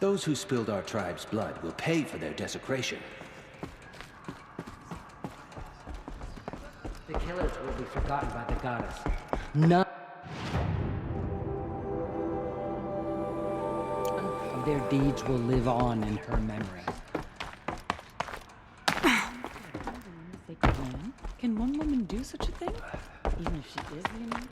Those who spilled our tribe's blood will pay for their desecration. The killers will be forgotten by the goddess. None of their deeds will live on in her memory. Sacred land? Can one woman do such a thing? Even if she is the anointed?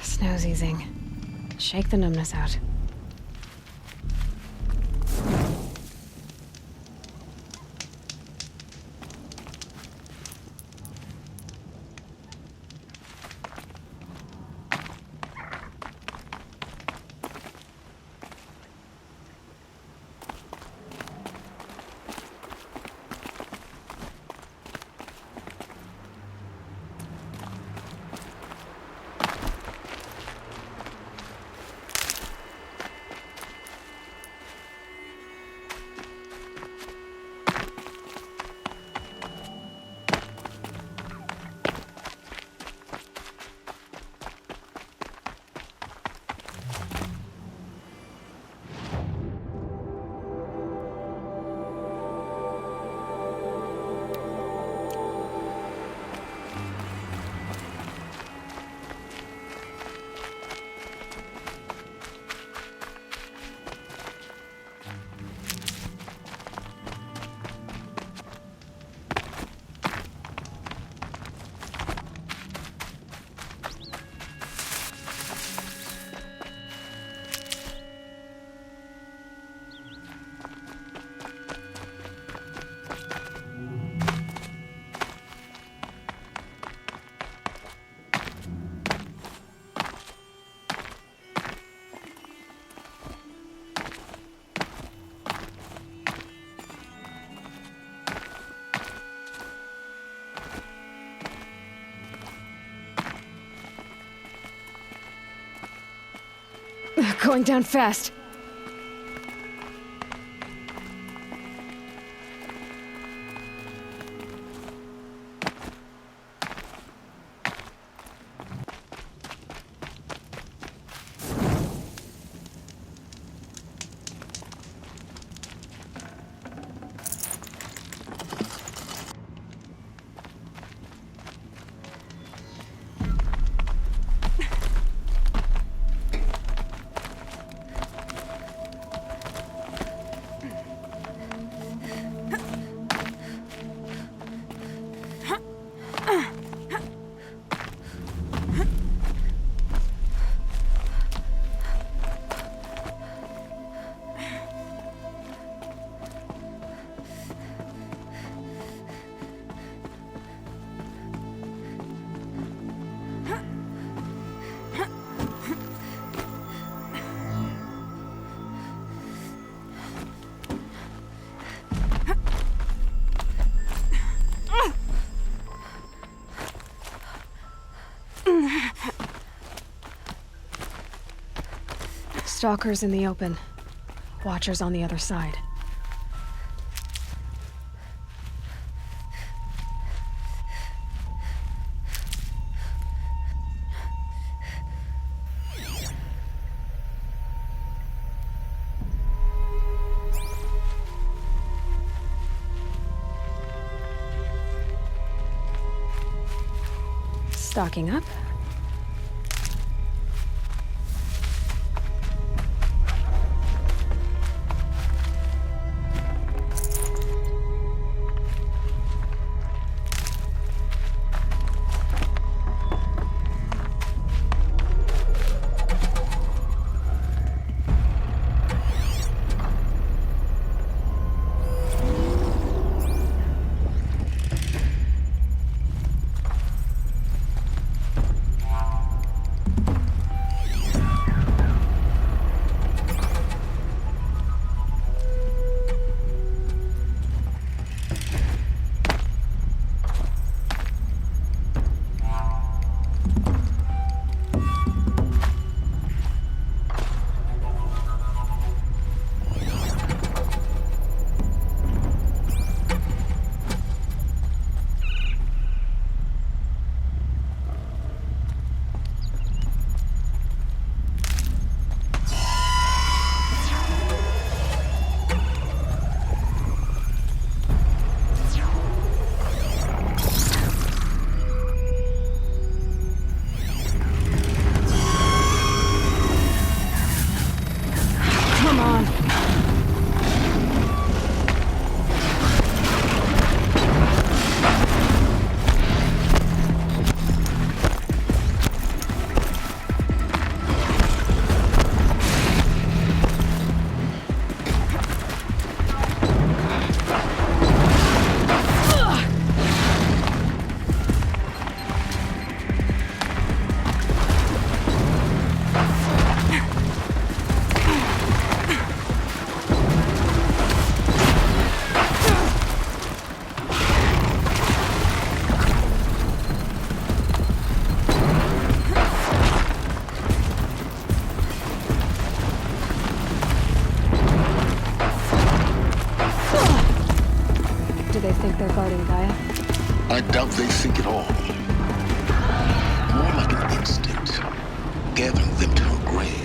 Snow's easing. Shake the numbness out. Going down fast. Stalkers in the open. Watchers on the other side. Stocking up. I doubt they think at all. More like an instinct, gathering them to her grave.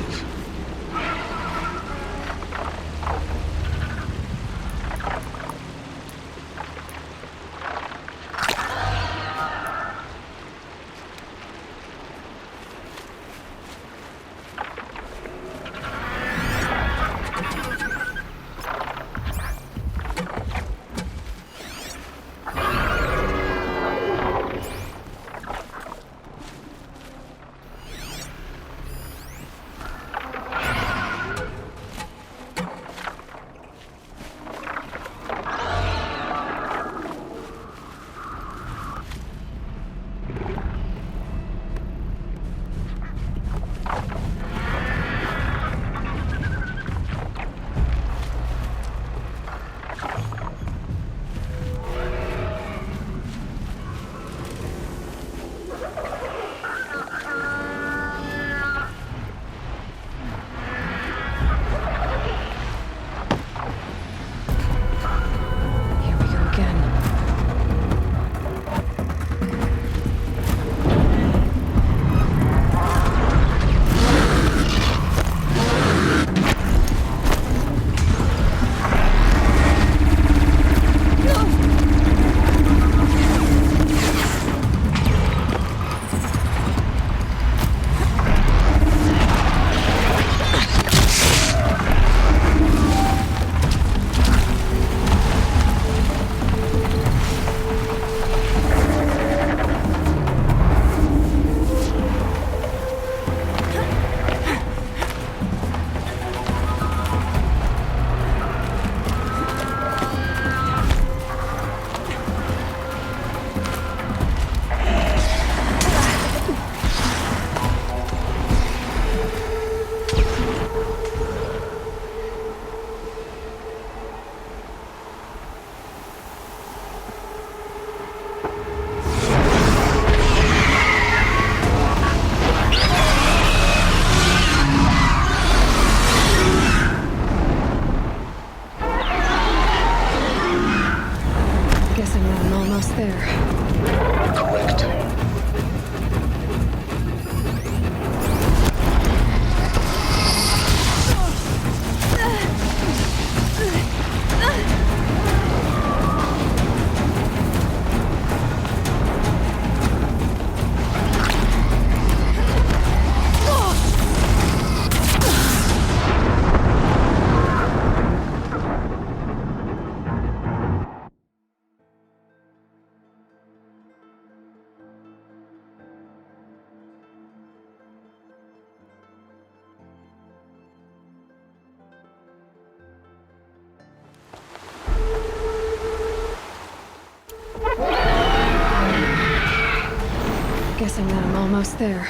guessing that I'm almost there.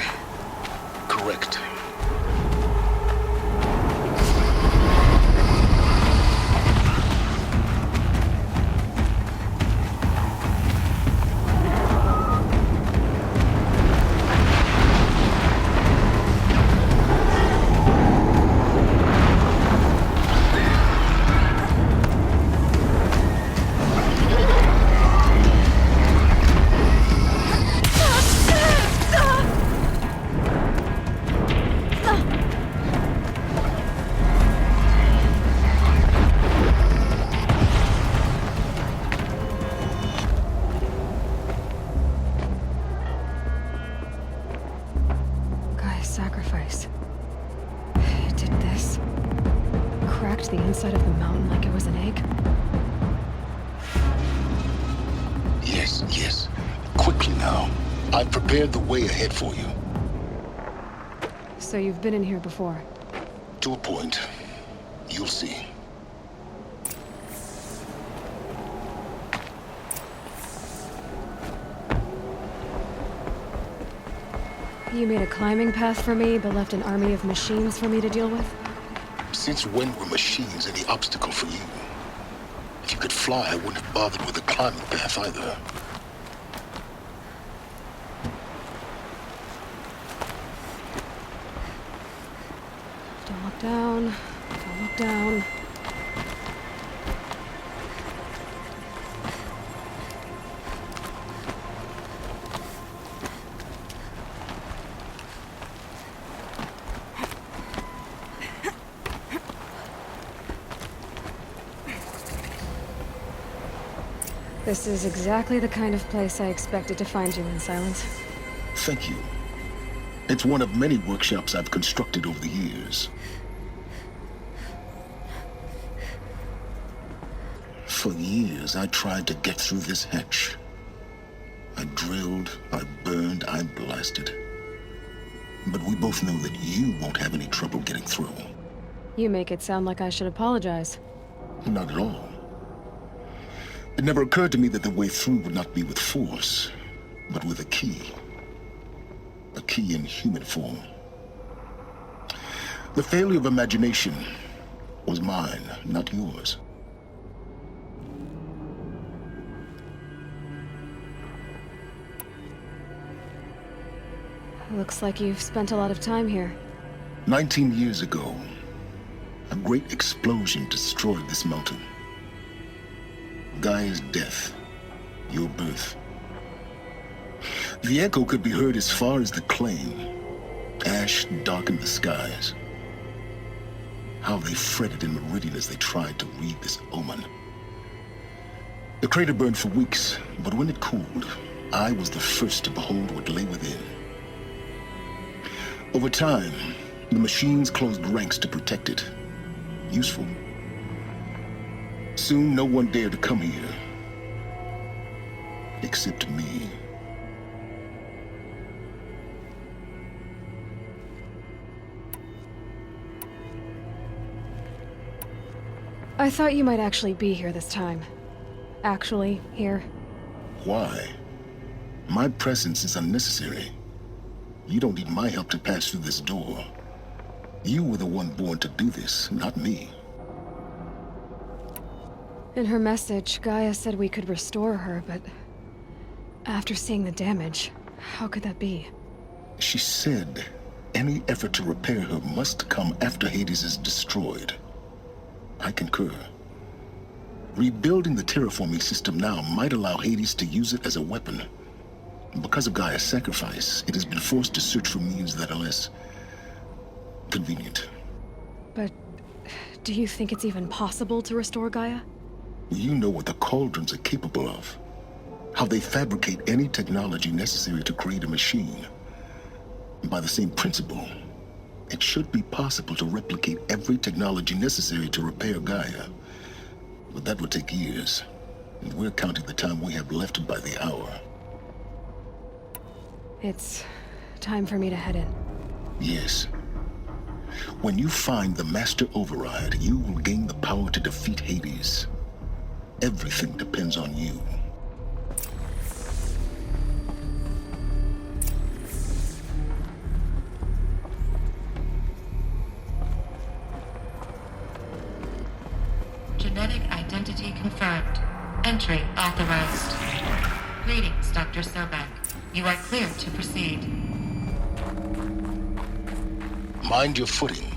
Correct. Sacrifice. It did this. Cracked the inside of the mountain like it was an egg. Yes, yes. Quickly now. I've prepared the way ahead for you. So you've been in here before? To a point. You'll see. You made a climbing path for me, but left an army of machines for me to deal with? Since when were machines any obstacle for you? If you could fly, I wouldn't have bothered with a climbing path either. Don't look down. Don't look down. This is exactly the kind of place I expected to find you in, Silence. Thank you. It's one of many workshops I've constructed over the years. For years, I tried to get through this hatch. I drilled, I burned, I blasted. But we both know that you won't have any trouble getting through. You make it sound like I should apologize. Not at all. It never occurred to me that the way through would not be with force, but with a key. A key in human form. The failure of imagination was mine, not yours. Looks like you've spent a lot of time here. 19 years ago, a great explosion destroyed this mountain. Gaia's death, your birth. The echo could be heard as far as the claim. Ash darkened the skies. How they fretted in meridian as they tried to read this omen. The crater burned for weeks, but when it cooled, I was the first to behold what lay within. Over time, the machines closed ranks to protect it. Useful. Soon, no one dared to come here. Except me. I thought you might actually be here this time. Actually, here. Why? My presence is unnecessary. You don't need my help to pass through this door. You were the one born to do this, not me. In her message, Gaia said we could restore her, but after seeing the damage, how could that be? She said any effort to repair her must come after Hades is destroyed. I concur. Rebuilding the terraforming system now might allow Hades to use it as a weapon. Because of Gaia's sacrifice, it has been forced to search for means that are less convenient. But do you think it's even possible to restore Gaia? You know what the Cauldrons are capable of. How they fabricate any technology necessary to create a machine. By the same principle, it should be possible to replicate every technology necessary to repair Gaia. But that would take years, and we're counting the time we have left by the hour. It's time for me to head in. Yes. When you find the Master Override, you will gain the power to defeat Hades. Everything depends on you. authorized. Greetings, Dr. Sobek. You are cleared to proceed. Mind your footing.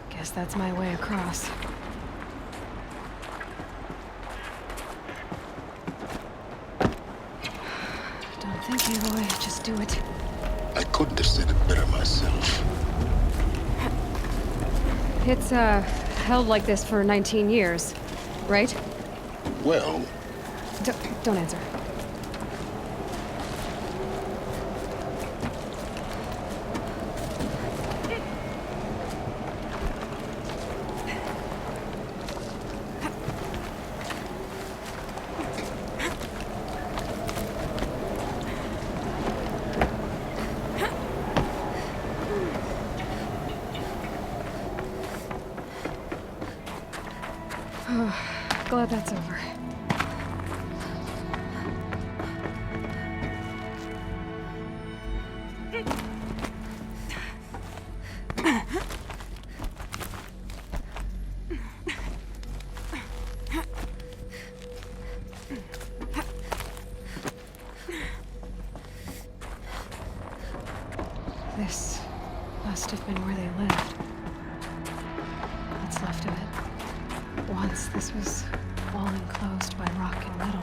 Guess that's my way across. Don't think, Aloy. Just do it. I couldn't have said it better myself. It's, held like this for 19 years, right? Well, Don't answer. Glad that's over. This must have been where they lived. What's left of it. Once this was all enclosed by rock and metal.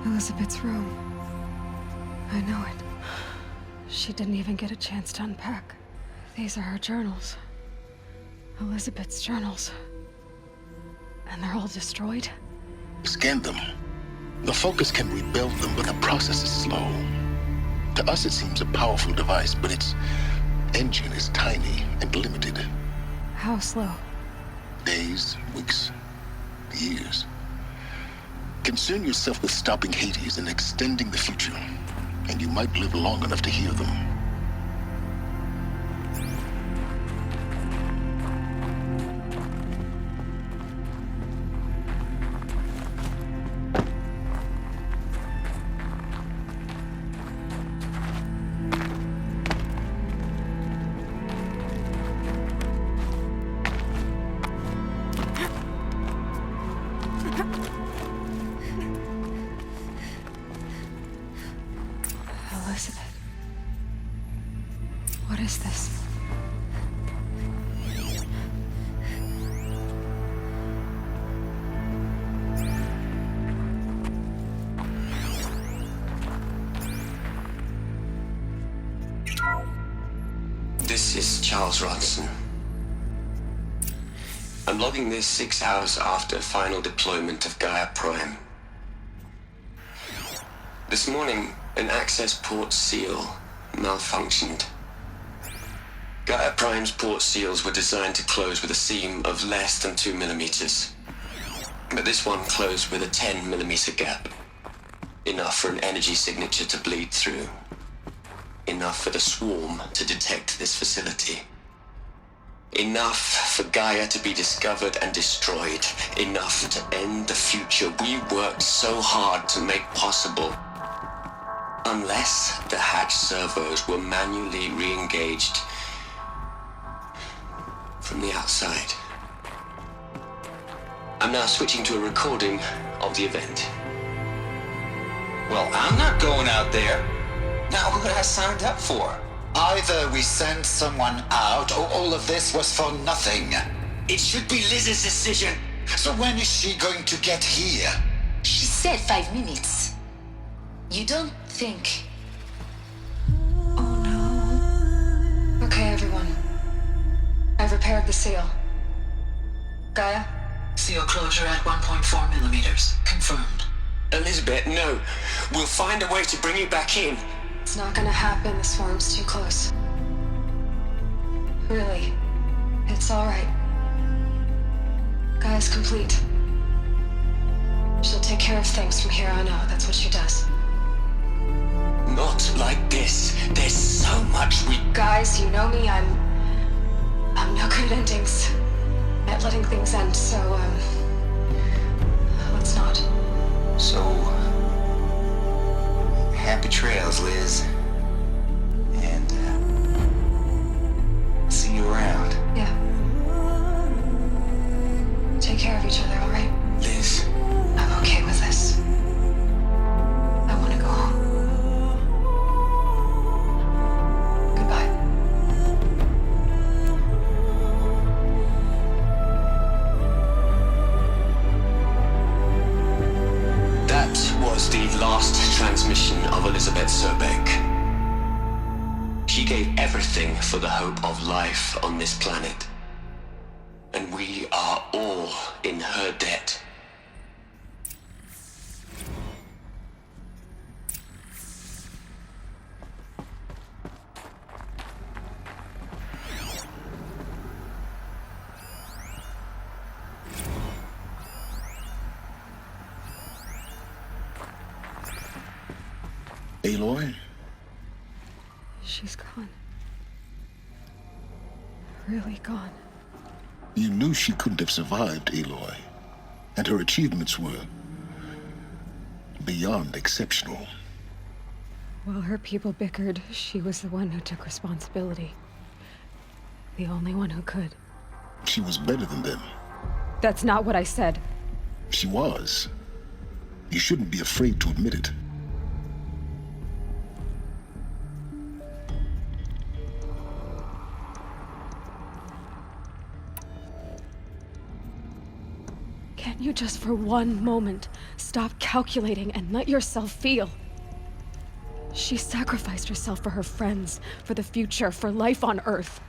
Elizabeth's room. I know it. She didn't even get a chance to unpack. These are her journals. Elizabeth's journals. And they're all destroyed? scan them. The Focus can rebuild them, but the process is slow. To us, it seems a powerful device, but its engine is tiny and limited. How slow? Days, weeks, years. Concern yourself with stopping Hades and extending the future, and you might live long enough to hear them. Elizabeth. What is this? This is Charles Ronson. I'm logging this 6 hours after final deployment of Gaia Prime. This morning, an access port seal malfunctioned. Gaia Prime's port seals were designed to close with a seam of less than 2 millimeters. But this one closed with a 10 millimeter gap. Enough for an energy signature to bleed through. Enough for the swarm to detect this facility. Enough for Gaia to be discovered and destroyed. Enough to end the future we worked so hard to make possible. Unless the hatch servos were manually re-engaged from the outside. I'm now switching to a recording of the event. Well, I'm not going out there. Now who I signed up for? Either we send someone out, or all of this was for nothing. It should be Liz's decision. So when is she going to get here? She's said 5 minutes. You don't think... Oh no. Okay, everyone. I've repaired the seal. Gaia? Seal closure at 1.4 millimeters. Confirmed. Elizabeth, no. We'll find a way to bring you back in. It's not gonna happen. The swarm's too close. Really. It's alright. Gaia's complete. She'll take care of things from here on out. That's what she does. Not like this. There's so much we... Guys, you know me. I'm no good at endings. At letting things end, so, let's not. So, happy trails, Liz. And, see you around. Yeah. Take care of each other, alright? Liz. I'm okay with this. I want to go home. Goodbye. That was the last transmission of Elizabeth Sobeck. She gave everything for the hope of life on this planet. And we are all in her debt. Aloy? She's gone. Really gone. You knew she couldn't have survived, Aloy. And her achievements were beyond exceptional. While her people bickered, she was the one who took responsibility. The only one who could. She was better than them. That's not what I said. She was. You shouldn't be afraid to admit it. Can't you just for one moment stop calculating and let yourself feel? She sacrificed herself for her friends, for the future, for life on Earth.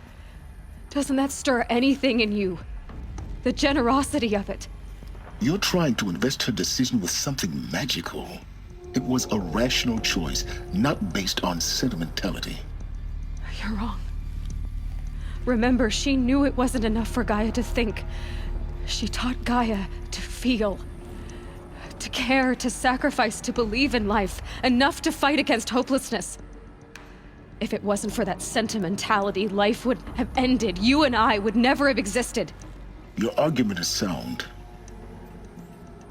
Doesn't that stir anything in you? The generosity of it. You're trying to invest her decision with something magical. It was a rational choice, not based on sentimentality. You're wrong. Remember, she knew it wasn't enough for Gaia to think. She taught Gaia to feel. To care, to sacrifice, to believe in life. Enough to fight against hopelessness. If it wasn't for that sentimentality, life would have ended. You and I would never have existed. Your argument is sound.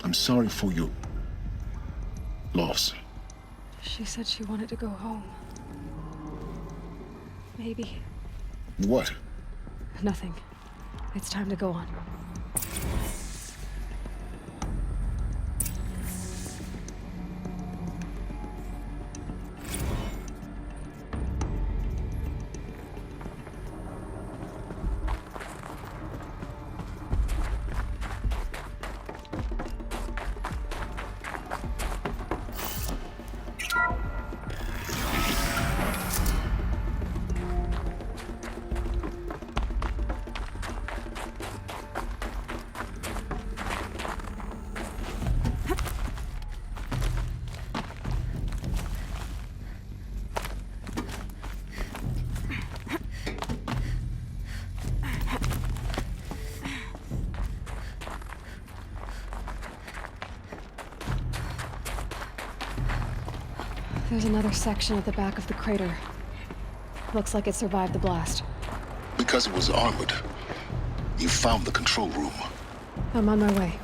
I'm sorry for your loss. She said she wanted to go home. Maybe. What? Nothing. It's time to go on. There's another section at the back of the crater. Looks like it survived the blast. Because it was armored. You found the control room. I'm on my way.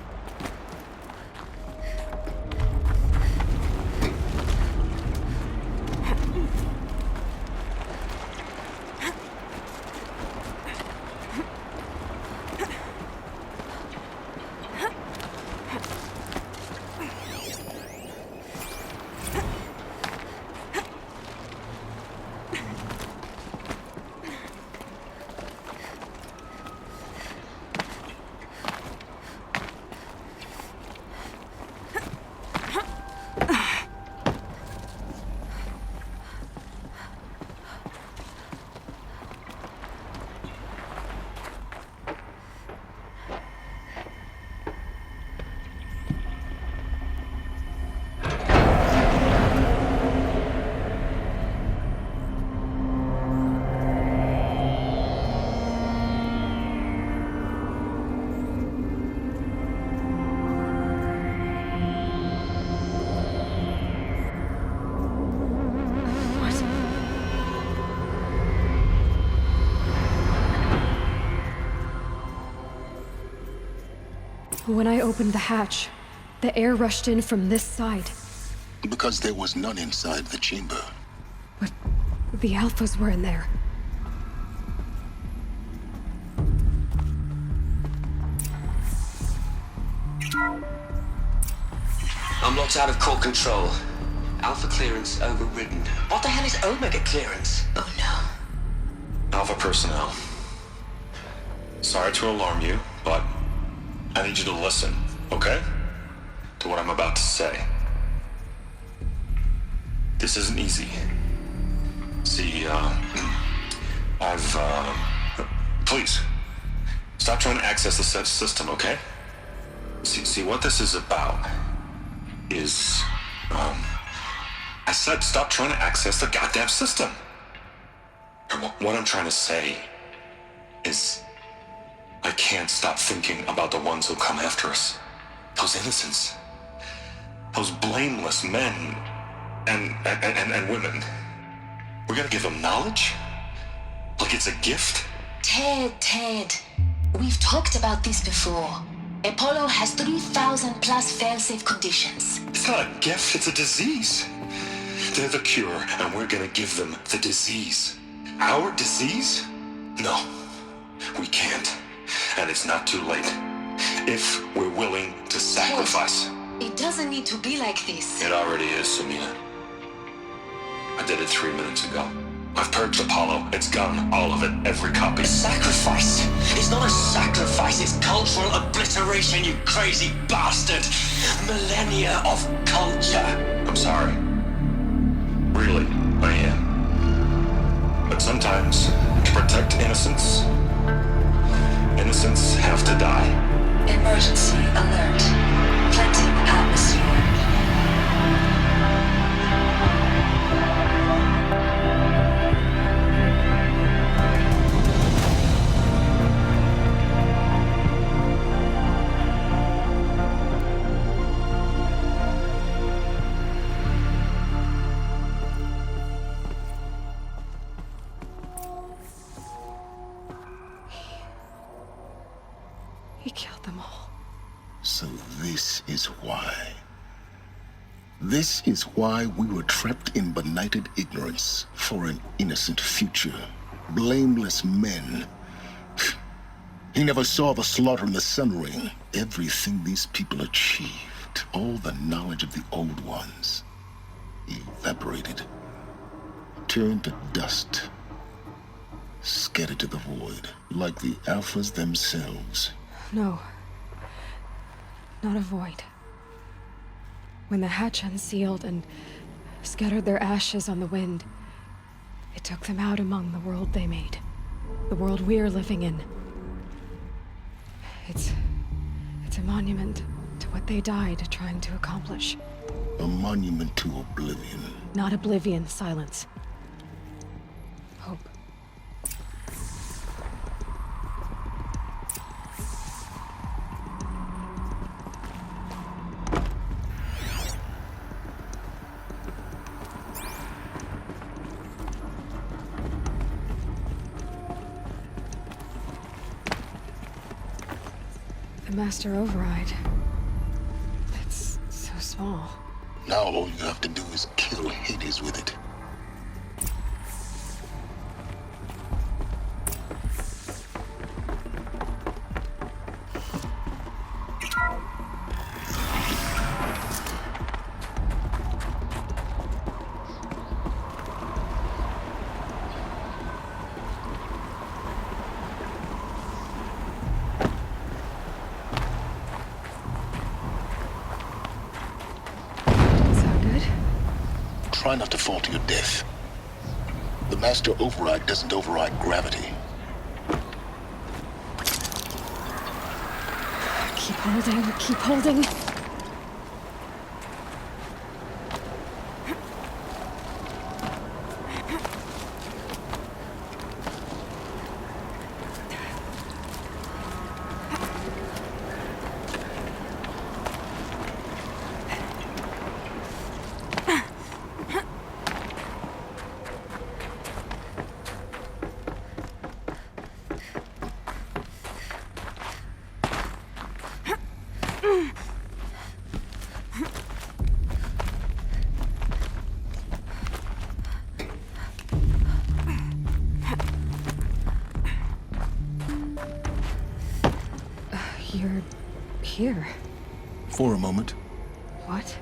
When I opened the hatch, the air rushed in from this side. Because there was none inside the chamber. But the Alphas were in there. I'm locked out of core control. Alpha clearance overridden. What the hell is Omega clearance? Oh no. Alpha personnel. Sorry to alarm you, but I need you to listen, okay? To what I'm about to say. This isn't easy. See, please, stop trying to access the set system, okay? See, what this is about is, I said stop trying to access the goddamn system. And what I'm trying to say is, I can't stop thinking about the ones who come after us. Those innocents. Those blameless men and women. We're gonna give them knowledge? Like it's a gift? Ted. We've talked about this before. Apollo has 3,000 plus fail-safe conditions. It's not a gift, it's a disease. They're the cure, and we're gonna give them the disease. Our disease? No, we can't. And it's not too late. If we're willing to sacrifice. It doesn't need to be like this. It already is, Samina. I did it 3 minutes ago. I've purged Apollo. It's gone. All of it. Every copy. Sacrifice? It's not a sacrifice, it's cultural obliteration, you crazy bastard! Millennia of culture! I'm sorry. Really, I am. But sometimes, to protect innocence, innocents have to die. Emergency alert. Planting atmosphere. He killed them all. So this is why. This is why we were trapped in benighted ignorance for an innocent future. Blameless men. He never saw the slaughter in the Sun Ring. Everything these people achieved, all the knowledge of the old ones, evaporated, turned to dust, scattered to the void, like the Alphas themselves. No. Not a void. When the hatch unsealed and scattered their ashes on the wind, it took them out among the world they made. The world we're living in. It's a monument to what they died trying to accomplish. A monument to oblivion. Not oblivion, silence. Hope. The Master Override. It's so small. Now all you have to do is kill Hades with it. Try not to fall to your death. The Master Override doesn't override gravity. Keep holding, keep holding. You're here. For a moment. What?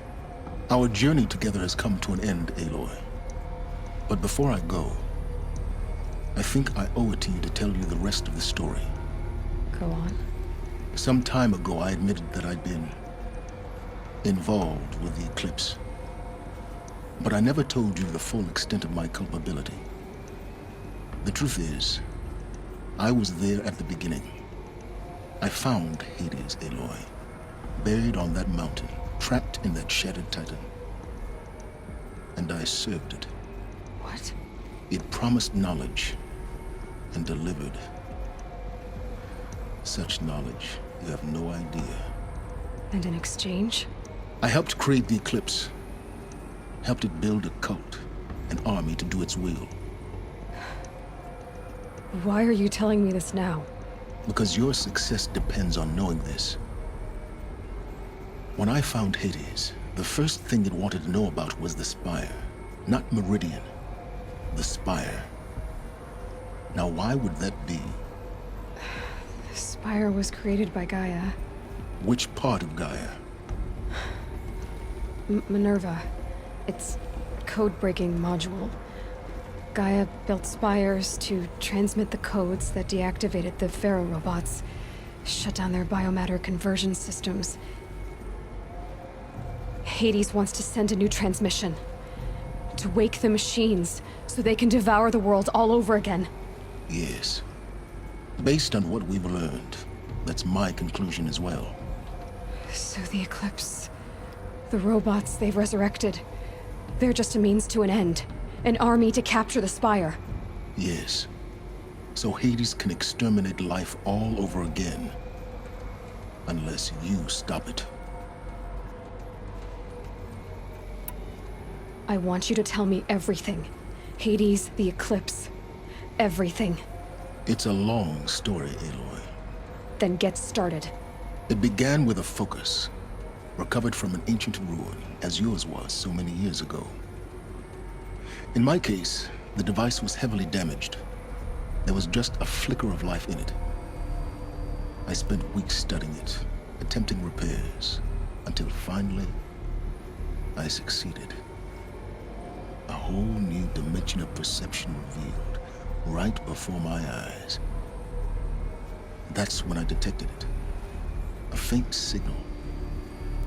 Our journey together has come to an end, Aloy. But before I go, I think I owe it to you to tell you the rest of the story. Go on. Some time ago, I admitted that I'd been involved with the eclipse. But I never told you the full extent of my culpability. The truth is, I was there at the beginning. I found Hades, Aloy, buried on that mountain, trapped in that shattered titan. And I served it. What? It promised knowledge and delivered. Such knowledge, you have no idea. And in exchange? I helped create the eclipse. Helped it build a cult, an army to do its will. Why are you telling me this now? Because your success depends on knowing this. When I found Hades, the first thing it wanted to know about was the Spire. Not Meridian. The Spire. Now why would that be? The Spire was created by Gaia. Which part of Gaia? Minerva. It's code-breaking module. Gaia built spires to transmit the codes that deactivated the Pharaoh robots, shut down their biomatter conversion systems. Hades wants to send a new transmission. To wake the machines, so they can devour the world all over again. Yes. Based on what we've learned, that's my conclusion as well. So the Eclipse, the robots they've resurrected, they're just a means to an end. An army to capture the Spire. Yes. So Hades can exterminate life all over again. Unless you stop it. I want you to tell me everything. Hades, the Eclipse. Everything. It's a long story, Aloy. Then get started. It began with a focus. Recovered from an ancient ruin, as yours was so many years ago. In my case, the device was heavily damaged. There was just a flicker of life in it. I spent weeks studying it, attempting repairs, until finally, I succeeded. A whole new dimension of perception revealed, right before my eyes. That's when I detected it. A faint signal.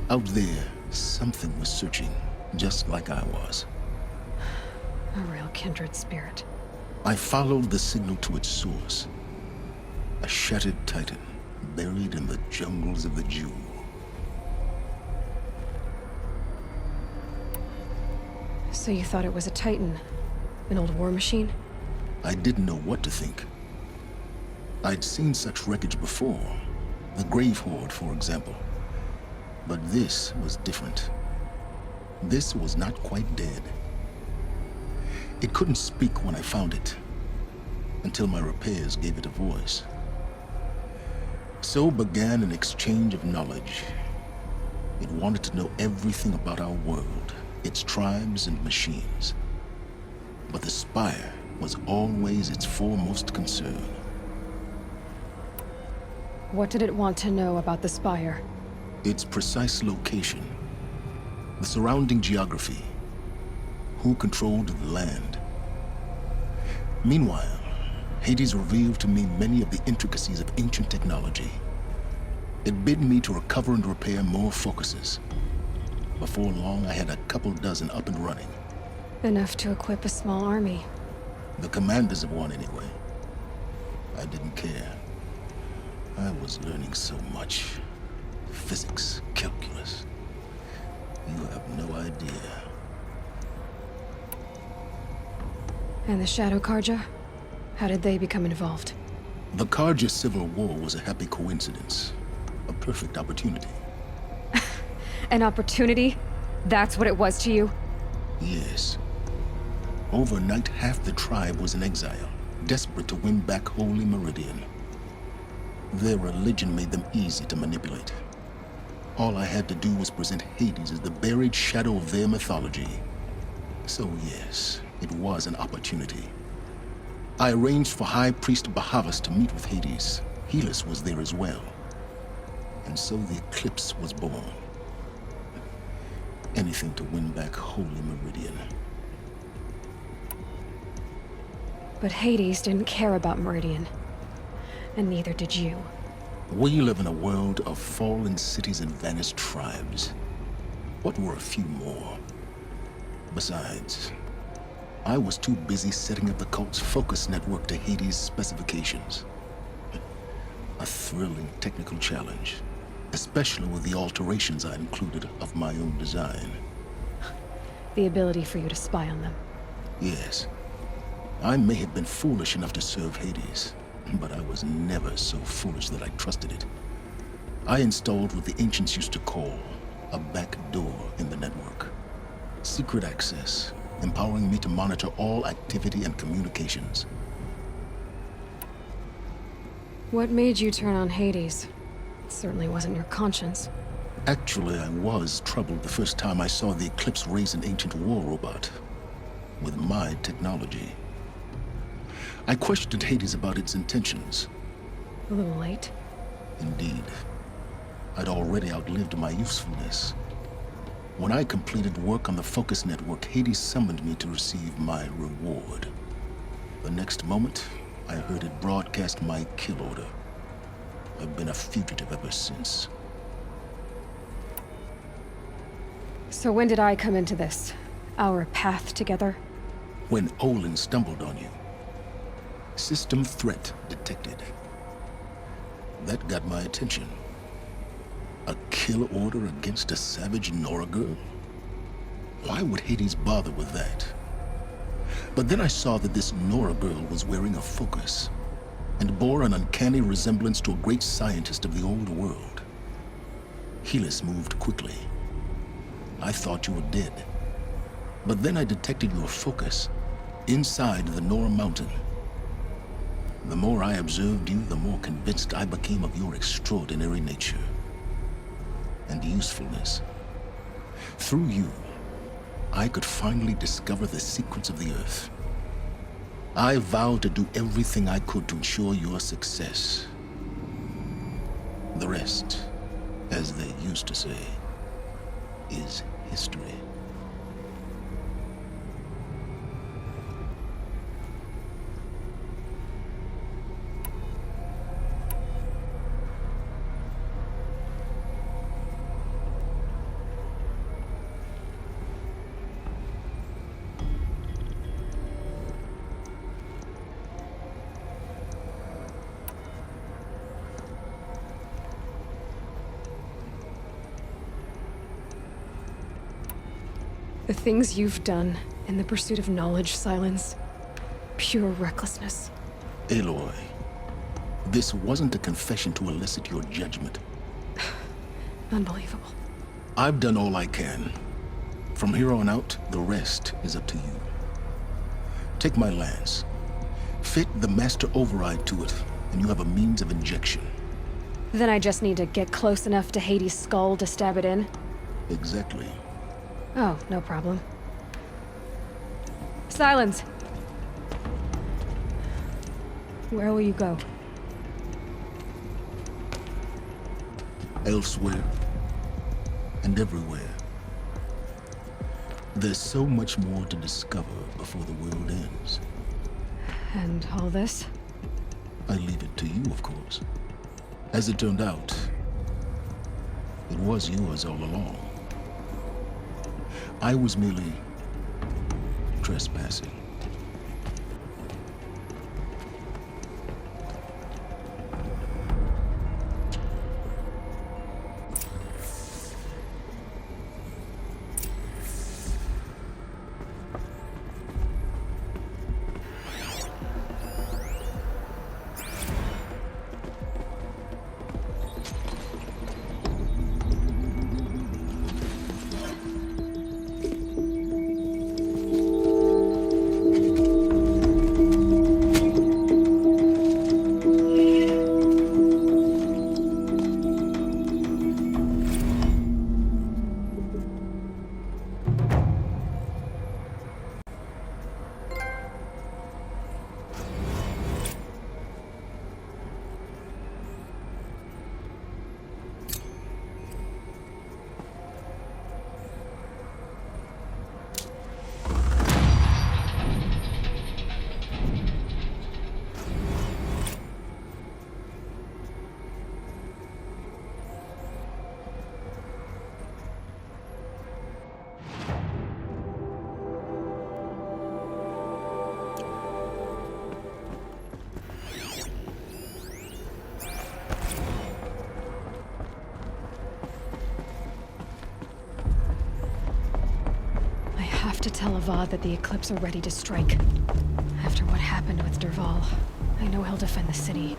Out there, something was searching, just like I was. A real kindred spirit. I followed the signal to its source. A shattered titan, buried in the jungles of the Jewel. So you thought it was a titan? An old war machine? I didn't know what to think. I'd seen such wreckage before. The Grave Horde, for example. But this was different. This was not quite dead. It couldn't speak when I found it, until my repairs gave it a voice. So began an exchange of knowledge. It wanted to know everything about our world, its tribes and machines. But the Spire was always its foremost concern. What did it want to know about the Spire? Its precise location, the surrounding geography, who controlled the land. Meanwhile, Hades revealed to me many of the intricacies of ancient technology. It bid me to recover and repair more focuses. Before long, I had a couple dozen up and running. Enough to equip a small army. The commanders of one, anyway. I didn't care. I was learning so much. Physics, calculus. You have no idea. And the Shadow Karja? How did they become involved? The Karja Civil War was a happy coincidence. A perfect opportunity. An opportunity? That's what it was to you? Yes. Overnight, half the tribe was in exile, desperate to win back Holy Meridian. Their religion made them easy to manipulate. All I had to do was present Hades as the buried shadow of their mythology. So yes, it was an opportunity. I arranged for High Priest Bahavas to meet with Hades. Helis was there as well. And so the eclipse was born. Anything to win back Holy Meridian. But Hades didn't care about Meridian. And neither did you. We live in a world of fallen cities and vanished tribes. What were a few more? Besides, I was too busy setting up the cult's focus network to Hades' specifications. A thrilling technical challenge, especially with the alterations I included of my own design. The ability for you to spy on them. Yes. I may have been foolish enough to serve Hades, but I was never so foolish that I trusted it. I installed what the ancients used to call a back door in the network. Secret access, empowering me to monitor all activity and communications. What made you turn on Hades? It certainly wasn't your conscience. Actually, I was troubled the first time I saw the Eclipse raise an ancient war robot with my technology. I questioned Hades about its intentions. A little late. Indeed. I'd already outlived my usefulness. When I completed work on the Focus Network, Hades summoned me to receive my reward. The next moment, I heard it broadcast my kill order. I've been a fugitive ever since. So when did I come into this? Our path together? When Olin stumbled on you. System threat detected. That got my attention. A kill order against a savage Nora girl? Why would Hades bother with that? But then I saw that this Nora girl was wearing a focus and bore an uncanny resemblance to a great scientist of the old world. Helis moved quickly. I thought you were dead. But then I detected your focus inside the Nora mountain. The more I observed you, the more convinced I became of your extraordinary nature and usefulness. Through you, I could finally discover the secrets of the Earth. I vowed to do everything I could to ensure your success. The rest, as they used to say, is history. The things you've done in the pursuit of knowledge, Silence. Pure recklessness. Aloy, this wasn't a confession to elicit your judgment. Unbelievable. I've done all I can. From here on out, the rest is up to you. Take my lance. Fit the master override to it, and you have a means of injection. Then I just need to get close enough to Hades' skull to stab it in? Exactly. Oh, no problem. Silence! Where will you go? Elsewhere. And everywhere. There's so much more to discover before the world ends. And all this? I leave it to you, of course. As it turned out, it was yours all along. I was merely trespassing. to tell Avad that the Eclipse are ready to strike. After what happened with Derval, I know he'll defend the city.